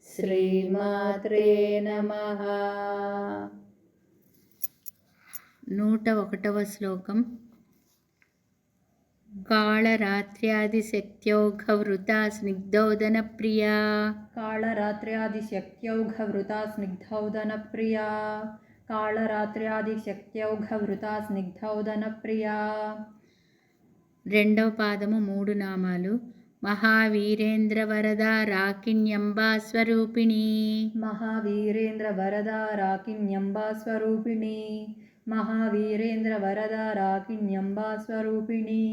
శ్రీమాత్రే నమః. 101వ శ్లోకం. కాళరాత్ర్యాదిశక్త్యౌఘవృతా స్నిగ్ధౌదనప్రియా. కాళరాత్ర్యాదిశక్త్యౌఘవృతా స్నిగ్ధౌదనప్రియా. కాళరాత్ర్యాదిశక్త్యౌఘవృతా స్నిగ్ధౌదనప్రియా. రెండవ పాదము 3 నామాలు. మహావీరేంద్ర వరదా రాకిణ్యంబా స్వరూపిణి. మహావీరేంద్ర వరదా రాకిణ్యంబా స్వరూపిణి. మహావీరేంద్ర వరదా రాకిణ్యంబా స్వరూపిణి.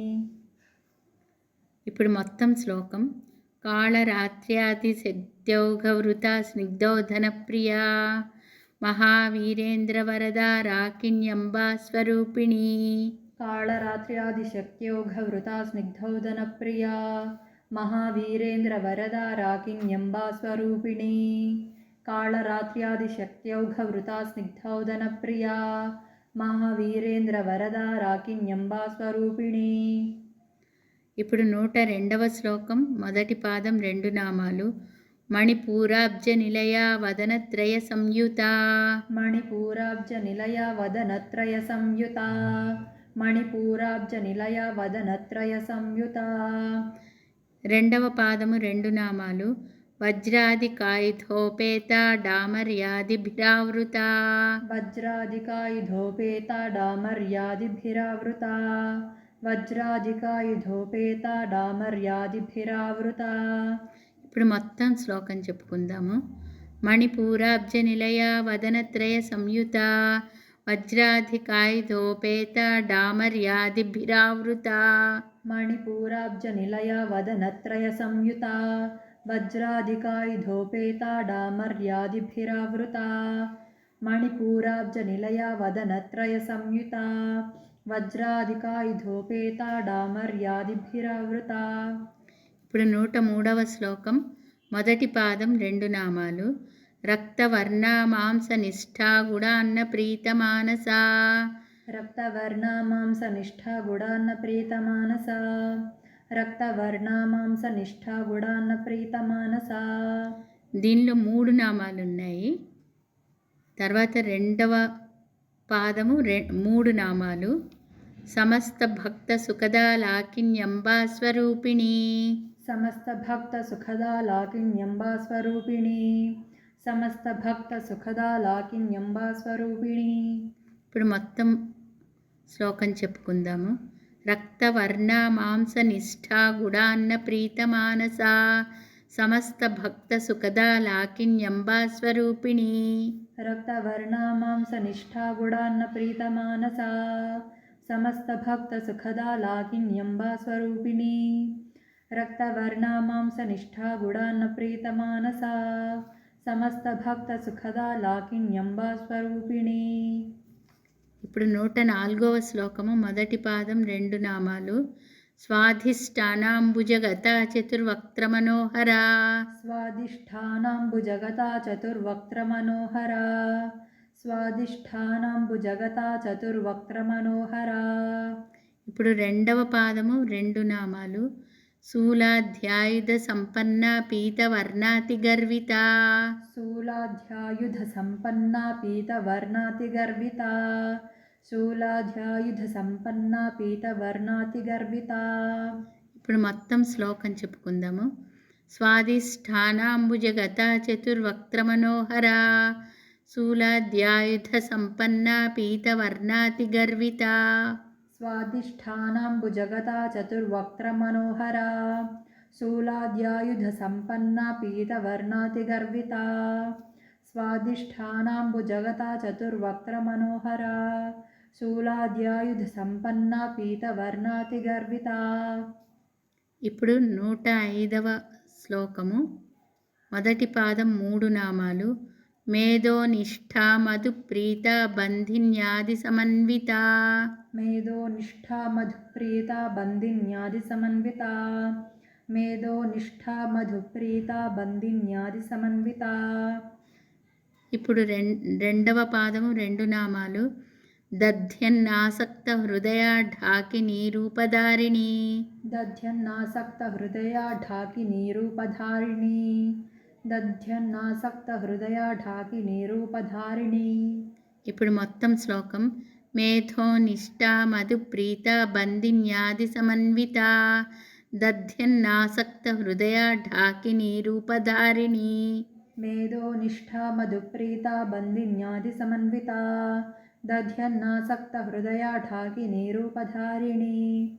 ఇప్పుడు మొత్తం శ్లోకం. కాళరాత్ర్యాదిశక్త్యౌఘవృతా స్నిగ్ధౌదనప్రియా. మహావీరేంద్ర వరదా రాకిణ్యంబా స్వరూపిణి. కాళరాత్ర్యాదిశక్త్యౌఘవృతా స్నిగ్ధౌదనప్రియా. మహావీరేంద్ర వరదా రాకిణ్యంబా స్వరూపిణి. కాళరాత్ర్యాదిశక్త్యౌఘవృతా స్నిగ్ధౌదనప్రియా. మహావీరేంద్ర వరదా రాకిణ్యంబా స్వరూపిణి. ఇప్పుడు 102వ శ్లోకం. మొదటి పాదం 2 నామాలు. మణిపూరాబ్జ నిలయా వదనత్రయ సంయుతా. మణిపూరాబ్జ నిలయా వదనత్రయ సంయుతా. మణిపూరాబ్జ నిలయా వదనత్రయ సంయుతా. రెండవ పాదము 2 నామాలు. వజ్రాదికాయుధోపేత డామర్యాదిభిరావృతా. వజ్రాదికాయుధోపేత డామర్యాదిభిరావృతా. వజ్రాదికాయుధోపేత డామర్యాదిభిరావృతా. ఇప్పుడు మొత్తం శ్లోకం చెప్పుకుందాము. మణిపూరాబ్జ నిలయా వదనత్రయ సంయుతా. వజ్రాధికాయుధోపేత డామర్యాదిభిరావృతా. మణిపూరాబ్జ నిలయా వదనత్రయ సంయుతా. వజ్రాదికాయుధోపేత డామర్యాదిభిరావృతా. మణిపూరాబ్జ నిలయా వదనత్రయ సంయుతా. వజ్రాదికాయుధోపేత డామర్యాదిభిరావృతా. ఇప్పుడు 103వ శ్లోకం. మొదటి పాదం 2 నామాలు. రక్తవర్ణా మాంసనిష్ఠా గుడాన్న ప్రీతమానసా. రక్తవర్ణా మాంసనిష్ఠా గుడాన్న ప్రీతమానసా. రక్తవర్ణా మాంసనిష్ఠా గుడాన్న ప్రీతమానసా. దీనిలో 3 నామాలు ఉన్నాయి. తర్వాత రెండవ పాదము 3 నామాలు. సమస్త భక్త సుఖదా లాకిన్యంబా స్వరూపిణి. సమస్త భక్త సుఖదా లాకిన్యంబా స్వరూపిణి. సమస్త భక్త సుఖదా లాకిన్యంబా స్వరూపిణి. ఇప్పుడు మొత్తం శ్లోకం చెప్పుకుందాము. రక్తవర్ణా మాంసనిష్ఠా గుడాన్న ప్రీతమానసా. సమస్త భక్త సుఖదా లాకిన్యంబా స్వరూపిణి. రక్తవర్ణా మాంసనిష్ఠా గుడాన్న ప్రీతమానసా. సమస్త భక్త సుఖదా లాకిన్యంబా స్వరూపిణి. రక్తవర్ణా మాంసనిష్ఠా గుడాన్న ప్రీతమానసా. సమస్త భక్త సుఖదా లాకిన్యంబా స్వరూపిణి. ఇప్పుడు 104వ శ్లోకము. మొదటి పాదం 2 నామాలు. స్వాధిష్టానాంబుజగతా చతుర్వక్త్రమనోహరా. స్వాధిష్టానాంబుజగతా చతుర్వక్త్రమనోహరా. స్వాధిష్టానాంబుజగతా చతుర్వక్త్రమనోహరా. ఇప్పుడు రెండవ పాదము 2 నామాలు. శూలాధ్యాయుధ సంపన్నా పీతవర్ణాతిగర్వితా. శూలాధ్యాయుధ సంపన్నా పీతవర్ణాతిగర్వితా. శూలాధ్యాయుధ సంపన్నా పీతవర్ణాతిగర్వితా. ఇప్పుడు మొత్తం శ్లోకం చెప్పుకుందాము. స్వాధిష్టానాంబుజగతా చతుర్వక్త్రమనోహరా. శూలాధ్యాయుధ సంపన్నా పీతవర్ణాతిగర్వితా. స్వాధిష్టానాంబుజగతా చతుర్వక్త్రమనోహరా. శూలాధ్యాయుధ సంపన్నా పీతవర్ణాతిగర్వితా. స్వాధిష్టానాంబుజగతా చతుర్వక్త్రమనోహరా. శూలాధ్యాయుధ సంపన్నా పీతవర్ణాతిగర్వితా. ఇప్పుడు 105వ శ్లోకము. మొదటి పాదం 3 నామాలు. మేధోనిష్ఠా మధుప్రీత బంధిన్యాది సమన్వితా. మేధోనిష్ఠా మధుప్రీతా బంధిన్యాది సమన్వితా. మేధోనిష్ఠా మధుప్రీతా బంధిన్యాది సమన్వితా. ఇప్పుడు రెండవ పాదము 2 నామాలు. దధ్యన్నాసక్తహృదయా ఢాకినీ రూపధారిణి. దధ్యన్నాసక్తహృదయా ఢాకినీ రూపధారిణి. దధ్యన్నాసక్తహృదయా ఢాకినీ రూపధారిణి. ఇప్పుడు మొత్తం శ్లోకం. మేధోనిష్టా మధుప్రీత బంధిన్యాది సమన్విత దధ్యన్నాసక్తహృదయా ఢాకినీ రూపధారిణి. మేధోనిష్టా మధుప్రీతా బంధిన్యాది సమన్వితా దధ్యన్నాసక్తహృదయా ఢాకినీ రూపధారిణి.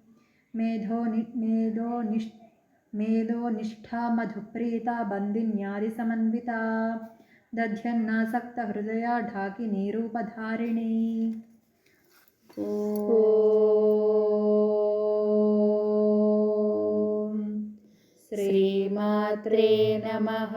మేధోనిష్టా మధుప్రీతా బంధిన్యాది సమన్వితా దధ్యన్నాసక్తహృదయా ఢాకినీ రూపధారిణి. శ్రీమాత్రే నమః.